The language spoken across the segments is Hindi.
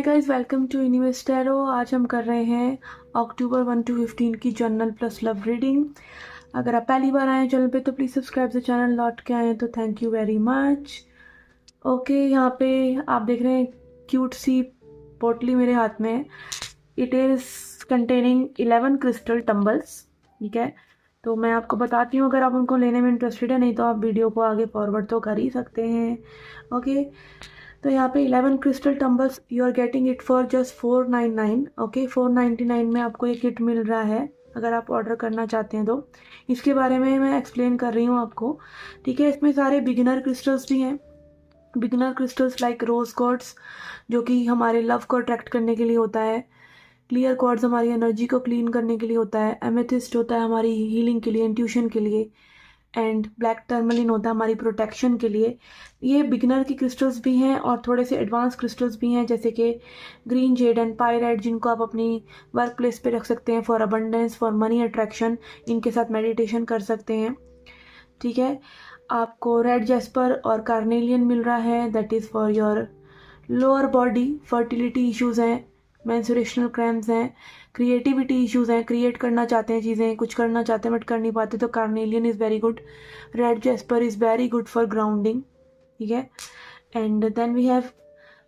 Hi guys, welcome to universe tarot. आज हम कर रहे हैं अक्टूबर 1 to 15 की जनरल प्लस लव रीडिंग। अगर आप पहली बार आए चैनल पे तो प्लीज़ सब्सक्राइब द चैनल, लौट के आए तो thank you very much. Okay, यहाँ पे आप देख रहे हैं क्यूट सी पोटली मेरे हाथ में है। It is containing 11 crystal tumbles. ठीक है, तो मैं आपको बताती हूँ, अगर आप उनको लेने में इंटरेस्टेड है, नहीं तो आप वीडियो को आगे फॉरवर्ड तो कर ही सकते हैं। ओके, तो यहाँ पे 11 crystal tumbles you are getting it for just 499। Okay, 499 में आपको ये किट मिल रहा है अगर आप ऑर्डर करना चाहते हैं तो। इसके बारे में मैं एक्सप्लेन कर रही हूँ आपको। ठीक है, इसमें सारे बिगिनर क्रिस्टल्स भी हैं। बिगिनर क्रिस्टल्स लाइक रोज क्वार्ट्ज, जो कि हमारे लव को अट्रैक्ट करने के लिए होता है। क्लियर क्वार्ट्ज हमारी एनर्जी को क्लीन करने के लिए होता है। एमेथिस्ट होता है हमारी हीलिंग के लिए, इंट्यूशन के लिए। एंड ब्लैक टर्मलिन होता है हमारी प्रोटेक्शन के लिए। ये बिगिनर की क्रिस्टल्स भी हैं और थोड़े से एडवांस क्रिस्टल्स भी हैं, जैसे कि ग्रीन जेड एंड पायराइट, जिनको आप अपनी वर्क प्लेस पे रख सकते हैं for abundance, for money attraction. इनके साथ मेडिटेशन कर सकते हैं। ठीक है, आपको रेड जेस्पर और कार्नेलियन मिल रहा है, that is for your lower body. Fertility issues हैं, मेंस्ट्रुएशनल क्रैम्प्स हैं, क्रिएटिविटी इश्यूज़ हैं, क्रिएट करना चाहते हैं चीज़ें, कुछ करना चाहते हैं बट कर नहीं पाते, तो carnelian is very good. Red jasper is very good for grounding. ठीक है, and then we have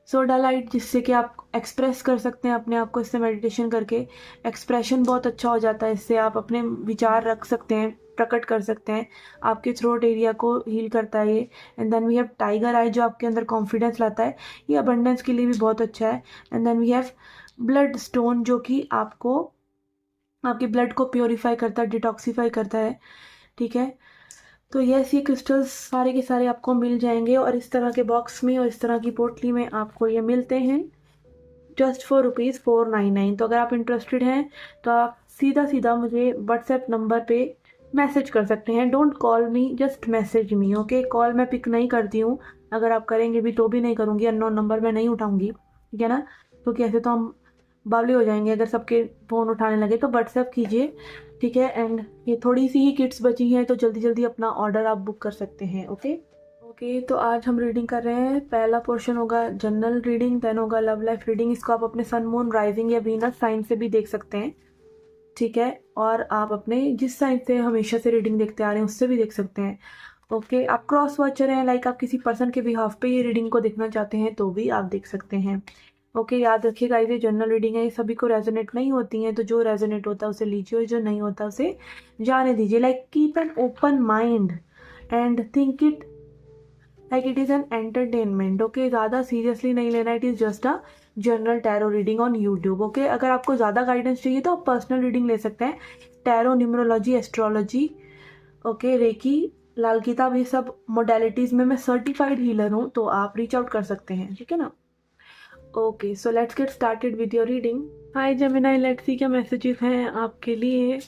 sodalite, जिससे कि आप एक्सप्रेस कर सकते हैं अपने आप को। इससे मेडिटेशन करके एक्सप्रेशन बहुत अच्छा हो जाता है, इससे आप अपने विचार रख सकते हैं, प्रकट कर सकते हैं। आपके थ्रोट एरिया को हील करता है ये। And then we have tiger eye, जो आपके अंदर कॉन्फिडेंस लाता है। ये अबंडेंस के लिए भी बहुत अच्छा है। And then we have bloodstone, जो कि आपको आपके ब्लड को प्योरीफाई करता है, डिटॉक्सीफाई करता है। ठीक है, तो यस, ये क्रिस्टल्स सारे के सारे आपको मिल जाएंगे और इस तरह के बॉक्स में और इस तरह की पोटली में आपको ये मिलते हैं जस्ट फॉर ₹499। तो अगर आप इंटरेस्टेड हैं तो आप सीधा सीधा मुझे व्हाट्सएप नंबर पे मैसेज कर सकते हैं। Don't call me, just message me. Okay, call मैं पिक नहीं करती हूँ, अगर आप करेंगे भी तो भी नहीं करूँगी। अननोन नंबर मैं नहीं उठाऊँगी, ठीक है ना, क्योंकि ऐसे तो हम बावले हो जाएंगे अगर सबके फ़ोन उठाने लगे। तो व्हाट्सएप कीजिए, ठीक है। एंड ये थोड़ी सी ही किट्स बची हैं, तो जल्दी जल्दी अपना ऑर्डर आप बुक कर सकते हैं। ओके ओके, तो आज हम रीडिंग कर रहे हैं। पहला पोर्शन होगा जनरल रीडिंग, देन होगा लव लाइफ रीडिंग। इसको आप अपने सन, मून, राइजिंग या वीनस साइन से भी देख सकते हैं। ठीक है, और आप अपने जिस साइन से हमेशा से रीडिंग देखते आ रहे हैं उससे भी देख सकते हैं। ओके, आप क्रॉस वॉचर हैं, लाइक आप किसी पर्सन के बिहाफ पे ये रीडिंग को देखना चाहते हैं तो भी आप देख सकते हैं। ओके, याद रखिएगा ये जनरल रीडिंग है, ये सभी को रेजोनेट नहीं होती हैं, तो जो रेजोनेट होता है उसे लीजिए और जो नहीं होता उसे जाने दीजिए। Like keep an open mind and think it like it is an entertainment. Okay, ज़्यादा सीरियसली नहीं लेना, it is just a general tarot reading on YouTube. Okay, अगर आपको ज़्यादा गाइडेंस चाहिए तो आप पर्सनल रीडिंग ले सकते हैं। Tarot, numerology, astrology, okay, reiki, Lal Kitab, ये सब मोडेलिटीज़ में मैं सर्टिफाइड हीलर हूँ, तो आप रीच आउट कर सकते हैं। ठीक है ना। Okay, so let's get started with your reading. Hi Gemini, let's see क्या मैसेजेस हैं आपके लिए।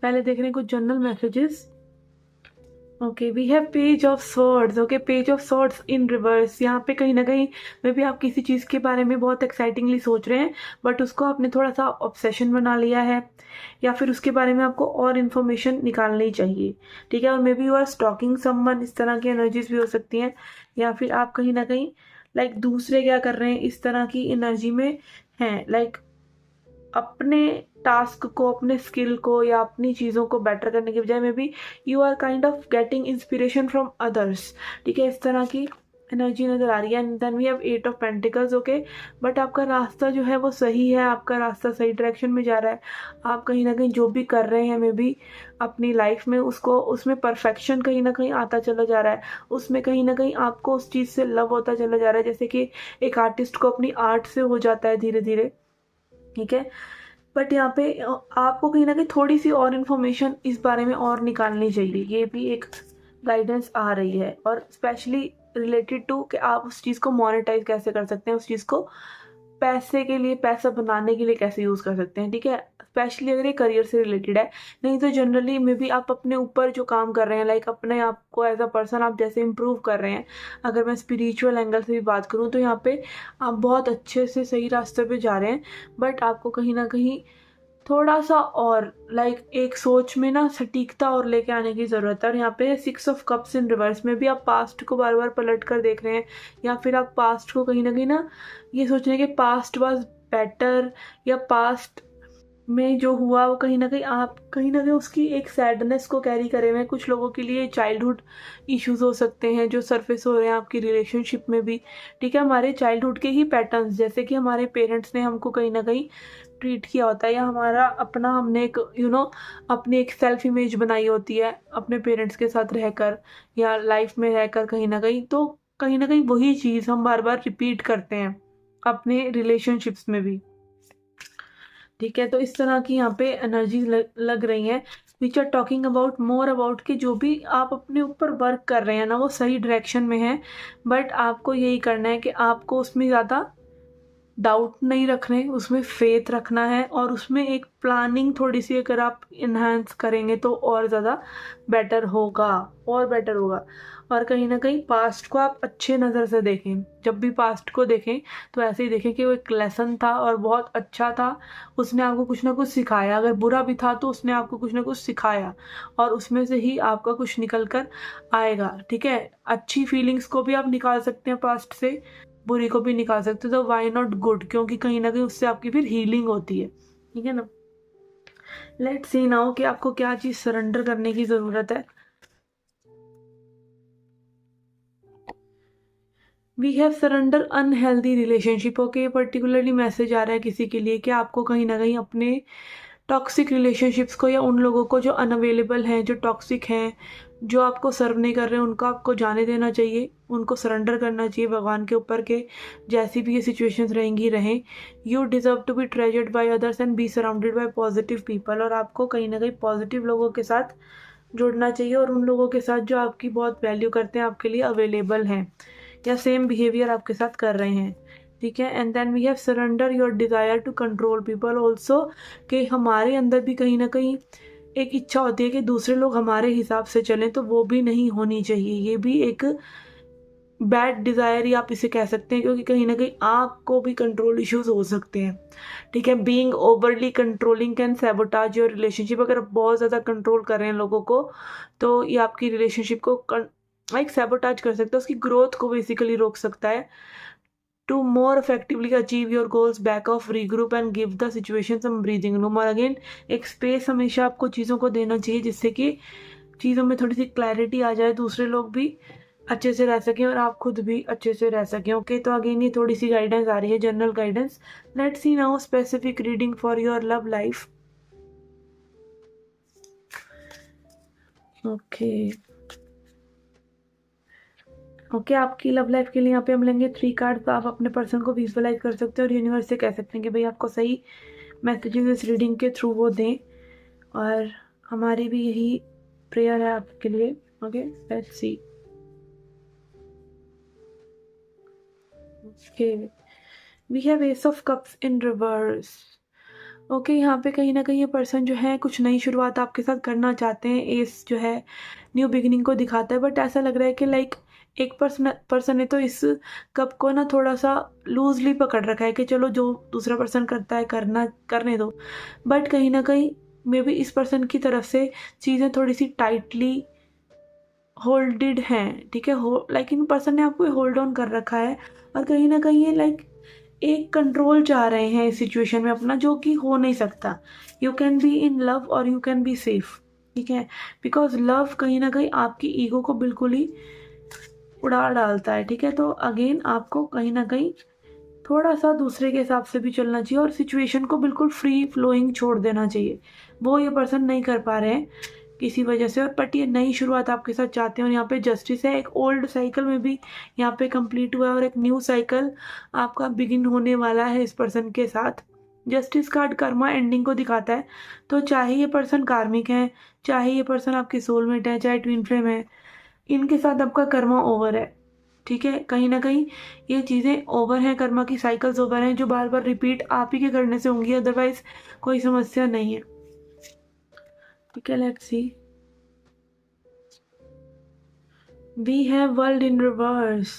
पहले देख रहे हैं कुछ general messages. Okay, we have page of swords. Okay, page of swords in reverse. यहाँ पे कहीं ना कहीं मे भी आप किसी चीज़ के बारे में बहुत एक्साइटिंगली सोच रहे हैं, बट उसको आपने थोड़ा सा ऑब्सेशन बना लिया है, या फिर उसके बारे में आपको और इन्फॉर्मेशन निकालनी चाहिए। ठीक है, और maybe you are stalking someone, इस तरह की एनर्जीज भी हो सकती हैं। या फिर आप कहीं ना कहीं लाइक दूसरे क्या कर रहे हैं इस तरह की एनर्जी में हैं, लाइक अपने टास्क को, अपने स्किल को या अपनी चीज़ों को बेटर करने के बजाय में भी you are kind of getting inspiration from others. ठीक है, इस तरह की एनर्जी नज़र आ रही है। And then we have 8 of pentacles. Okay, but आपका रास्ता जो है वो सही है, आपका रास्ता सही डायरेक्शन में जा रहा है। आप कहीं ना कहीं जो भी कर रहे हैं मे बी अपनी लाइफ में, उसको उसमें परफेक्शन कहीं ना कहीं आता चला जा रहा है। उसमें कहीं ना कहीं आपको उस चीज़ से लव होता चला जा रहा है, जैसे कि एक आर्टिस्ट को अपनी आर्ट से हो जाता है धीरे धीरे। ठीक है, बट यहाँ पे आपको कहीं ना कहीं थोड़ी सी और इन्फॉर्मेशन इस बारे में और निकालनी चाहिए, ये भी एक गाइडेंस आ रही है। और स्पेशली रिलेटेड टू कि आप उस चीज़ को मोनेटाइज कैसे कर सकते हैं, उस चीज़ को पैसे के लिए, पैसा बनाने के लिए कैसे यूज़ कर सकते हैं। ठीक है, स्पेशली अगर ये करियर से रिलेटेड है। नहीं तो जनरली मे बी आप अपने ऊपर जो काम कर रहे हैं, लाइक अपने आप को एज अ पर्सन आप जैसे इम्प्रूव कर रहे हैं। अगर मैं स्पिरिचुअल एंगल से भी बात करूँ तो यहाँ पे आप बहुत अच्छे से सही रास्ते पे जा रहे हैं, बट आपको कहीं ना कहीं थोड़ा सा और एक सोच में ना सटीकता और लेके आने की ज़रूरत है। और यहाँ पे 6 ऑफ कप्स इन रिवर्स में भी आप पास्ट को बार बार पलट कर देख रहे हैं, या फिर आप पास्ट को कहीं ना ये सोच रहे हैं कि पास्ट वाज बेटर, या पास्ट में जो हुआ वो कहीं ना कहीं उसकी एक सैडनेस को कैरी करे हुए हैं। कुछ लोगों के लिए चाइल्डहुड इश्यूज हो सकते हैं जो सरफेस हो रहे हैं आपकी रिलेशनशिप में भी, ठीक है। हमारे चाइल्डहुड के ही पैटर्न्स, जैसे कि हमारे पेरेंट्स ने हमको कहीं ना कहीं ट्रीट किया होता है, या हमारा अपना हमने एक अपनी एक सेल्फ इमेज बनाई होती है अपने पेरेंट्स के साथ रहकर या लाइफ में रहकर कहीं ना कहीं वही चीज़ हम बार बार रिपीट करते हैं अपने रिलेशनशिप्स में भी, ठीक है। तो इस तरह की यहाँ पे एनर्जी लग रही है, which are talking about more about कि जो भी आप अपने ऊपर वर्क कर रहे हैं ना वो सही डायरेक्शन में है, बट आपको यही करना है कि आपको उसमें ज़्यादा डाउट नहीं रखने, उसमें फेथ रखना है, और उसमें एक प्लानिंग थोड़ी सी अगर आप इन्हांस करेंगे तो और ज़्यादा बेटर होगा, और बेटर होगा। और कहीं ना कहीं पास्ट को आप अच्छे नज़र से देखें, जब भी पास्ट को देखें तो ऐसे ही देखें कि वो एक लेसन था और बहुत अच्छा था, उसने आपको कुछ ना कुछ सिखाया। अगर बुरा भी था तो उसने आपको कुछ ना कुछ सिखाया, और उसमें से ही आपका कुछ निकल कर आएगा, ठीक है। अच्छी फीलिंग्स को भी आप निकाल सकते हैं पास्ट से, बुरी को भी निकाल सकते हो, तो वाई नॉट गुड, क्योंकि कहीं ना कहीं उससे आपकी फिर हीलिंग होती है, ठीक है ना। लेट्स सी नाउ कि आपको क्या चीज सरेंडर करने की जरूरत है। We have surrender unhealthy relationship. Okay, particularly message आ रहा है किसी के लिए कि आपको कहीं ना कहीं अपने टॉक्सिक रिलेशनशिप्स को, या उन लोगों को जो अनअवेलेबल हैं, जो टॉक्सिक हैं, जो आपको सर्व नहीं कर रहे हैं, उनको आपको जाने देना चाहिए, उनको सरेंडर करना चाहिए भगवान के ऊपर के जैसी भी ये सिचुएशंस रहेंगी रहें। You deserve to be treasured by others and be surrounded by positive people. और आपको कहीं ना कहीं पॉजिटिव लोगों के साथ जुड़ना चाहिए, और उन लोगों के साथ जो आपकी बहुत वैल्यू करते हैं, आपके लिए अवेलेबल हैं, या सेम बिहेवियर आपके साथ कर रहे हैं, ठीक है। And then we have surrender your desire to control people also, कि हमारे अंदर भी कहीं ना कहीं एक इच्छा होती है कि दूसरे लोग हमारे हिसाब से चलें, तो वो भी नहीं होनी चाहिए। ये भी एक बैड डिज़ायर ही आप इसे कह सकते हैं, क्योंकि कहीं ना कहीं आपको भी कंट्रोल इश्यूज हो सकते हैं, ठीक है। Being overly controlling can sabotage your relationship. अगर आप बहुत ज़्यादा कंट्रोल कर रहे हैं लोगों को, तो ये आपकी रिलेशनशिप को सैबोटाज कर सकता है, उसकी ग्रोथ को बेसिकली रोक सकता है। To more effectively achieve your goals back off regroup and give the situation some breathing room. और अगेन एक स्पेस हमेशा आपको चीज़ों को देना चाहिए, जिससे कि चीज़ों में थोड़ी सी क्लैरिटी आ जाए, दूसरे लोग भी अच्छे से रह सकें और आप खुद भी अच्छे से रह सकें। ओके, तो अगेन ये थोड़ी सी गाइडेंस आ रही है, general guidance. Let's see now specific reading for your love life. Okay, आपकी लव लाइफ के लिए यहाँ पे हम लेंगे 3 कार्ड्स। आप अपने पर्सन को विजुअलाइज कर सकते हैं और यूनिवर्स से कह सकते हैं कि भाई आपको सही मैसेजेस इस रीडिंग के थ्रू वो दें, और हमारी भी यही प्रेयर है आपके लिए। Okay, let's see. Okay, we have ace of cups in reverse. Okay, यहाँ पे कहीं ना कहीं ये पर्सन जो है कुछ नई शुरुआत आपके साथ करना चाहते हैं। एस जो है न्यू बिगिनिंग को दिखाता है, बट ऐसा लग रहा है कि एक पर्सन ने तो इस कप को ना थोड़ा सा लूजली पकड़ रखा है कि चलो जो दूसरा पर्सन करता है करने दो, बट कहीं ना कहीं मे बी इस पर्सन की तरफ से चीज़ें थोड़ी सी टाइटली होल्डेड हैं, ठीक है। इन पर्सन ने आपको होल्ड ऑन कर रखा है, और कहीं ना कहीं ये एक कंट्रोल चाह रहे हैं इस सिचुएशन में अपना, जो कि हो नहीं सकता। You can be in love और यू कैन बी सेफ, ठीक है, बिकॉज लव कहीं ना कहीं आपकी ईगो को बिल्कुल ही उड़ा डालता है, ठीक है। तो अगेन आपको कहीं ना कहीं थोड़ा सा दूसरे के हिसाब से भी चलना चाहिए, और सिचुएशन को बिल्कुल फ्री फ्लोइंग छोड़ देना चाहिए। वो ये पर्सन नहीं कर पा रहे हैं किसी वजह से, और बट ये नई शुरुआत आपके साथ चाहते हैं। और यहाँ पे जस्टिस है, एक ओल्ड साइकिल में भी यहाँ पे कंप्लीट हुआ है, और एक न्यू साइकिल आपका बिगिन होने वाला है इस पर्सन के साथ। जस्टिस कार्ड कर्मा एंडिंग को दिखाता है, तो चाहे ये पर्सन कार्मिक है, चाहे ये पर्सन आपके सोलमेट है, चाहे ट्विन फ्लेम है, इनके साथ आपका कर्मा ओवर है, ठीक है। कहीं ना कहीं ये चीज़ें ओवर हैं, कर्मा की साइकिल्स ओवर हैं, जो बार बार रिपीट आप ही के करने से होंगी, अदरवाइज कोई समस्या नहीं है, ठीक है। Let's see, we have world in reverse.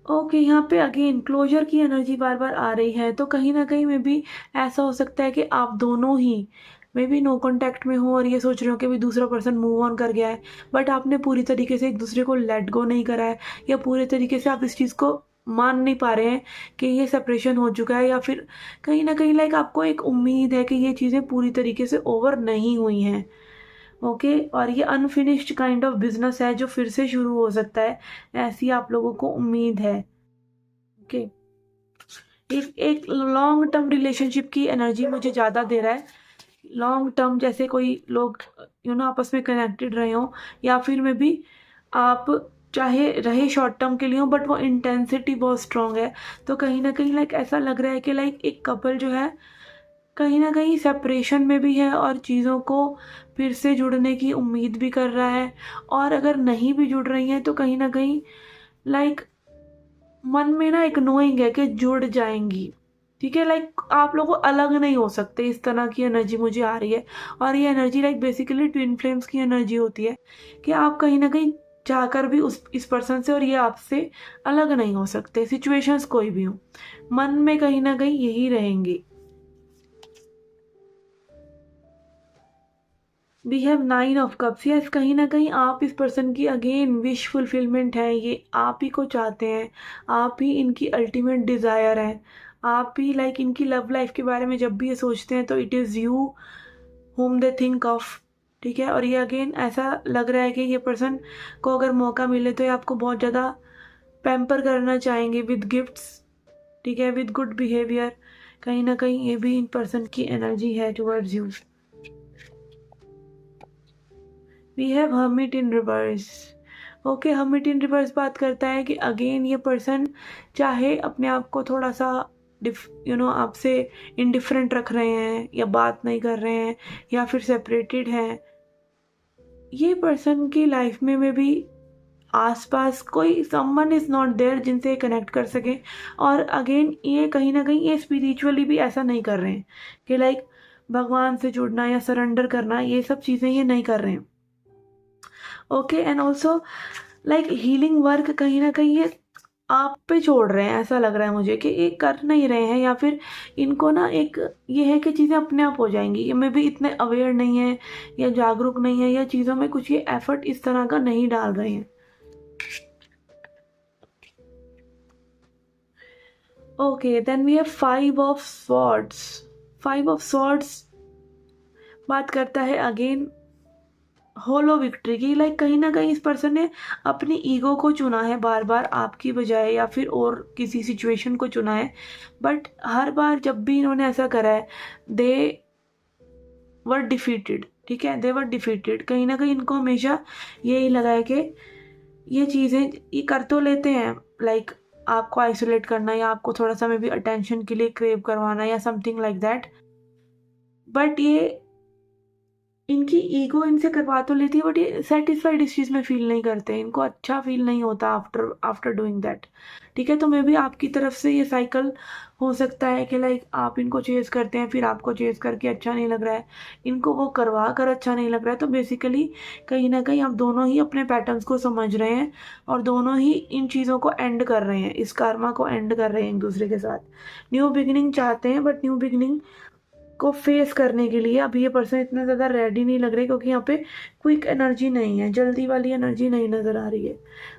Okay, यहाँ पे अगेन क्लोजर की एनर्जी बार बार आ रही है, तो कहीं ना कहीं में भी ऐसा हो सकता है कि आप दोनों ही मे बी नो कांटेक्ट में हो और ये सोच रहे हो कि भी दूसरा पर्सन मूव ऑन कर गया है, बट आपने पूरी तरीके से एक दूसरे को लेट गो नहीं करा है, या पूरे तरीके से आप इस चीज़ को मान नहीं पा रहे हैं कि ये सेपरेशन हो चुका है, या फिर कहीं ना कहीं लाइक आपको एक उम्मीद है कि ये चीज़ें पूरी तरीके से ओवर नहीं हुई हैं। ओके, और ये अनफिनिश्ड काइंड ऑफ बिजनेस है जो फिर से शुरू हो सकता है, ऐसी आप लोगों को उम्मीद है। ओके, एक लॉन्ग टर्म रिलेशनशिप की एनर्जी मुझे ज़्यादा दे रहा है। लॉन्ग टर्म, जैसे कोई लोग आपस में कनेक्टेड रहे हो, या फिर में भी आप चाहे रहे शॉर्ट टर्म के लिए हो, बट वो इंटेंसिटी बहुत स्ट्रांग है। तो कहीं ना कहीं लाइक ऐसा लग रहा है कि लाइक एक कपल जो है कहीं ना कहीं सेपरेशन में भी है और चीज़ों को फिर से जुड़ने की उम्मीद भी कर रहा है, और अगर नहीं भी जुड़ रही हैं तो कहीं ना कहीं लाइक मन में ना एक नोइंग है कि जुड़ जाएंगी। ठीक है, लाइक आप लोगों अलग नहीं हो सकते, इस तरह की एनर्जी मुझे आ रही है। और ये energy like basically twin flames की एनर्जी होती है कि आप कहीं ना कहीं चाहकर भी इस पर्सन से और ये आपसे अलग नहीं हो सकते, सिचुएशंस कोई भी हो, मन में कहीं ना कहीं यही रहेंगी। We have 9 of cups. Yes, कहीं ना कहीं आप इस पर्सन की अगेन विश फुलफिलमेंट है, ये आप ही को चाहते हैं, आप ही इनकी अल्टीमेट डिज़ायर है, आप ही लाइक इनकी लव लाइफ के बारे में जब भी ये सोचते हैं तो it is you home they think of. ठीक है, और ये अगेन ऐसा लग रहा है कि ये पर्सन को अगर मौका मिले तो ये आपको बहुत ज़्यादा पैम्पर करना चाहेंगे विद गिफ्ट्स। ठीक है, विद गुड बिहेवियर। कहीं ना कहीं ये भी इन पर्सन की एनर्जी है towards you. We have hermit in reverse. Okay, hermit in reverse बात करता है कि अगेन ये पर्सन चाहे अपने आप को थोड़ा सा आपसे इनडिफरेंट रख रहे हैं, या बात नहीं कर रहे हैं, या फिर सेपरेटेड हैं, ये पर्सन की लाइफ में भी आसपास कोई समवन इज नॉट देयर जिनसे कनेक्ट कर सके। और अगेन ये कहीं ना कहीं ये स्पिरिचुअली भी ऐसा नहीं कर रहे हैं कि लाइक भगवान से जुड़ना या सरेंडर करना, ये सब चीज़ें ये नहीं कर रहे हैं। Okay, and also like healing work कहीं ना कहीं ये आप पे छोड़ रहे हैं, ऐसा लग रहा है मुझे कि ये कर नहीं रहे हैं, या फिर इनको ना एक ये है कि चीज़ें अपने आप हो जाएंगी, ये में भी इतने अवेयर नहीं है या जागरूक नहीं है, या चीज़ों में कुछ ये एफर्ट इस तरह का नहीं डाल रहे हैं। Okay, then we have 5 of swords. 5 of swords बात करता है अगेन होलो विक्ट्री की। लाइक कहीं ना कहीं इस पर्सन ने अपनी ईगो को चुना है बार बार आपकी बजाय, या फिर और किसी सिचुएशन को चुना है, बट हर बार जब भी इन्होंने ऐसा करा है दे वर डिफीटेड। ठीक है, दे वर डिफीटेड। कहीं ना कहीं इनको हमेशा यही लगा है कि ये चीज़ें ये कर तो लेते हैं, लाइक आपको आइसोलेट करना, या आपको थोड़ा सा में भी अटेंशन के लिए क्रेव करवाना, या समथिंग लाइक दैट, बट ये इनकी ईगो इनसे करवा तो लेती है, बट ये सेटिस्फाइड इस चीज़ में फील नहीं करते, इनको अच्छा फील नहीं होता आफ्टर डूइंग दैट। ठीक है, तो मे भी आपकी तरफ से ये साइकिल हो सकता है कि लाइक आप इनको चेज करते हैं, फिर आपको चेज करके अच्छा नहीं लग रहा है, इनको वो करवा कर अच्छा नहीं लग रहा है, तो बेसिकली कहीं ना कहीं आप दोनों ही अपने पैटर्न्स को समझ रहे हैं और दोनों ही इन चीज़ों को एंड कर रहे हैं, इस कर्मा को एंड कर रहे हैं एक दूसरे के साथ। न्यू बिगिनिंग चाहते हैं, बट न्यू बिगिनिंग को फेस करने के लिए अभी ये पर्सन इतना ज़्यादा रेडी नहीं लग रहे, क्योंकि यहाँ पे क्विक एनर्जी नहीं है, जल्दी वाली एनर्जी नहीं नज़र आ रही है।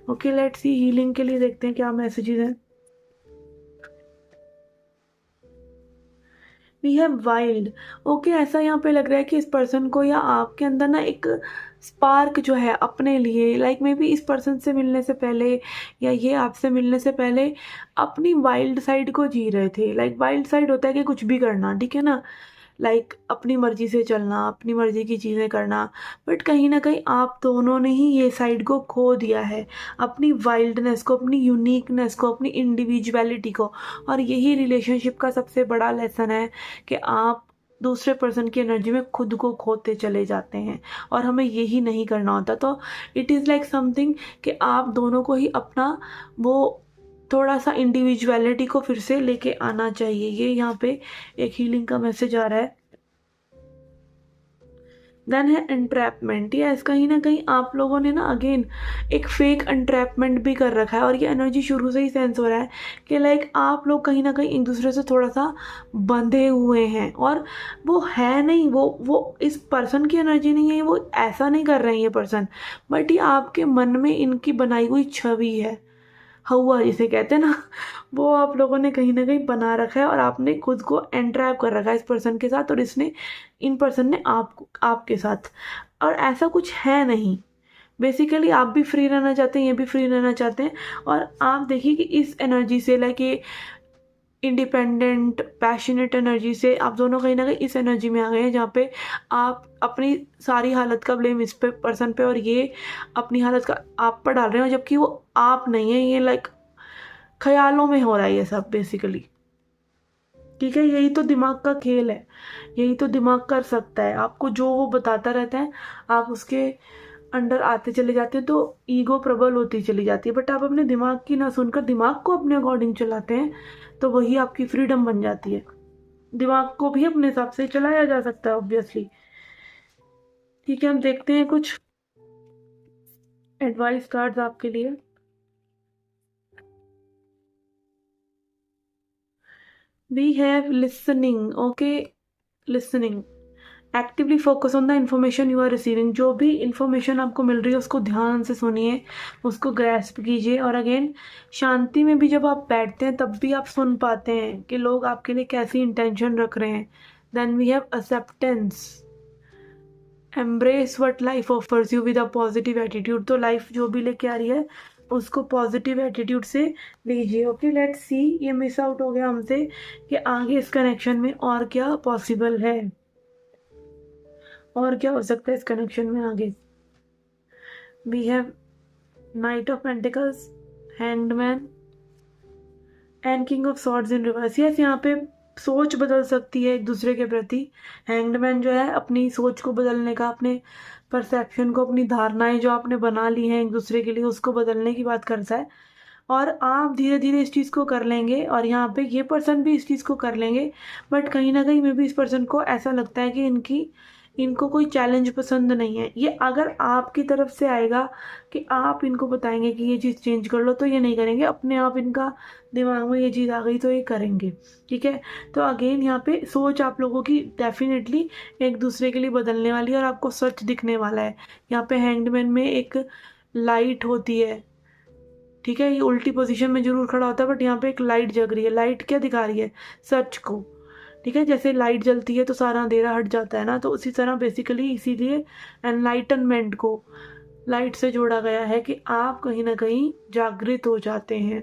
ओके, लेट्स सी हीलिंग के लिए देखते हैं क्या मैसेजेस हैं। We have wild. ओके, ऐसा यहाँ पे लग रहा है कि इस पर्सन को या आपके अंदर ना एक स्पार्क जो है अपने लिए, लाइक मे बी इस पर्सन से मिलने से पहले या ये आपसे मिलने से पहले अपनी वाइल्ड साइड को जी रहे थे। लाइक वाइल्ड साइड होता है कि कुछ भी करना, ठीक है ना, लाइक अपनी मर्जी से चलना, अपनी मर्जी की चीज़ें करना, बट कहीं ना कहीं आप दोनों ने ही ये साइड को खो दिया है, अपनी वाइल्डनेस को, अपनी यूनिकनेस को, अपनी इंडिविजुअलिटी को। और यही रिलेशनशिप का सबसे बड़ा लेसन है कि आप दूसरे पर्सन की एनर्जी में खुद को खोते चले जाते हैं, और हमें यही नहीं करना होता। तो इट इज़ लाइक समथिंग कि आप दोनों को ही अपना वो थोड़ा सा इंडिविजुअलिटी को फिर से लेके आना चाहिए। ये यहाँ पे एक हीलिंग का मैसेज आ रहा है। देन है एंट्रैपमेंट। यस, कहीं ना कहीं आप लोगों ने ना अगेन एक फेक एंट्रैपमेंट भी कर रखा है, और ये एनर्जी शुरू से ही सेंस हो रहा है कि लाइक आप लोग कहीं ना कहीं एक दूसरे से थोड़ा सा बंधे हुए हैं, और वो है नहीं, वो इस पर्सन की एनर्जी नहीं है, वो ऐसा नहीं कर रहे हैं ये पर्सन, बट ये आपके मन में इनकी बनाई हुई छवि है, हवा जिसे कहते हैं ना, वो आप लोगों ने कहीं ना कहीं बना रखा है, और आपने खुद को एंट्रैप कर रखा है इस पर्सन के साथ, और इसने इन पर्सन ने आपके साथ, और ऐसा कुछ है नहीं। बेसिकली आप भी फ्री रहना चाहते हैं, ये भी फ्री रहना चाहते हैं, और आप देखिए कि इस एनर्जी से लाइक ये इंडिपेंडेंट पैशनेट एनर्जी से आप दोनों कहीं ना कहीं इस एनर्जी में आ गए हैं जहाँ पे आप अपनी सारी हालत का ब्लेम इस पे पर्सन पे, और ये अपनी हालत का आप पर डाल रहे हो, जबकि वो आप नहीं है, ये लाइक ख्यालों में हो रहा है ये सब बेसिकली। ठीक है, यही तो दिमाग का खेल है, यही तो दिमाग कर सकता है, आपको जो वो बताता रहता है आप उसके अंडर आते चले जाते हैं, तो ईगो प्रबल होती चली जाती है। बट आप अपने दिमाग की ना सुनकर दिमाग को अपने अकॉर्डिंग चलाते हैं, तो वही आपकी फ्रीडम बन जाती है। दिमाग को भी अपने हिसाब से चलाया जा सकता है ऑब्वियसली। ठीक है, हम देखते हैं कुछ एडवाइस कार्ड्स आपके लिए। We have listening. Okay, listening, actively focus on the information you are receiving. जो भी इन्फॉर्मेशन आपको मिल रही है उसको ध्यान से सुनिए, उसको ग्रैस्प कीजिए, और अगेन शांति में भी जब आप बैठते हैं तब भी आप सुन पाते हैं कि लोग आपके लिए कैसी इंटेंशन रख रहे हैं। Then we have acceptance, embrace what life offers you with a positive attitude. तो लाइफ जो भी लेके आ रही है उसको पॉजिटिव एटीट्यूड से लीजिए। ओके, लेट्स सी, ये मिस आउट हो गया हमसे कि आगे इस कनेक्शन में और क्या पॉसिबल है, और क्या हो सकता है इस कनेक्शन में आगे। We have knight of pentacles, hanged man, and king of swords in reverse. Yes, यहाँ पे सोच बदल सकती है एक दूसरे के प्रति। हैंग्ड मैन जो है अपनी सोच को बदलने का, अपने परसेप्शन को, अपनी धारणाएं जो आपने बना ली हैं एक दूसरे के लिए उसको बदलने की बात करता है, और आप धीरे धीरे इस चीज़ को कर लेंगे, और यहाँ पे ये पर्सन भी इस चीज़ को कर लेंगे। बट कहीं ना कहीं में भी इस पर्सन को ऐसा लगता है कि इनको कोई चैलेंज पसंद नहीं है। ये अगर आपकी तरफ से आएगा कि आप इनको बताएंगे कि ये चीज़ चेंज कर लो, तो ये नहीं करेंगे, अपने आप इनका दिमाग में ये चीज़ आ गई तो ये करेंगे। ठीक है, तो अगेन यहाँ पे सोच आप लोगों की डेफिनेटली एक दूसरे के लिए बदलने वाली है, और आपको सच दिखने वाला है। यहाँ पे हैंगमैन में एक लाइट होती है, ठीक है, ये उल्टी पोजीशन में जरूर खड़ा होता है, बट यहाँ पे एक लाइट जग रही है। लाइट क्या दिखा रही है? सच को। ठीक है, जैसे लाइट जलती है तो सारा अंधेरा हट जाता है ना, तो उसी तरह बेसिकली इसीलिए एनलाइटनमेंट को लाइट से जोड़ा गया है कि आप कहीं ना कहीं जागृत हो जाते हैं,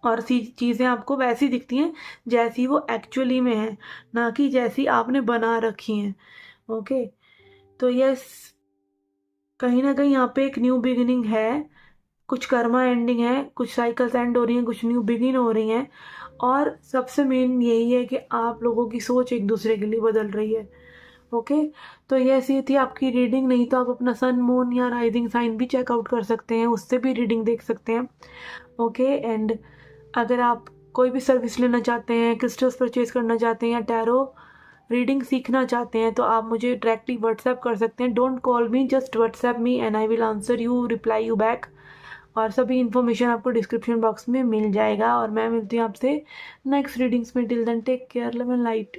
और सी चीज़ें आपको वैसी दिखती हैं जैसी वो एक्चुअली में है, ना कि जैसी आपने बना रखी हैं। ओके, तो यस, कहीं ना कहीं यहाँ पे एक न्यू बिगिनिंग है, कुछ कर्मा एंडिंग है, कुछ साइकिल्स एंड हो रही हैं, कुछ न्यू बिगिन हो रही हैं, और सबसे मेन यही है कि आप लोगों की सोच एक दूसरे के लिए बदल रही है। ओके, तो ये ऐसी थी आपकी रीडिंग। नहीं तो आप अपना सन, मून या राइजिंग साइन भी चेकआउट कर सकते हैं, उससे भी रीडिंग देख सकते हैं। ओके, एंड अगर आप कोई भी सर्विस लेना चाहते हैं, क्रिस्टल्स परचेज करना चाहते हैं, या टैरो रीडिंग सीखना चाहते हैं, तो आप मुझे डायरेक्टली व्हाट्सएप कर सकते हैं। Don't call me, just WhatsApp me and I will answer you, reply you back. और सभी इन्फॉर्मेशन आपको डिस्क्रिप्शन बॉक्स में मिल जाएगा, और मैं मिलती हूँ आपसे नेक्स्ट रीडिंग्स में। Till then take care, love and light.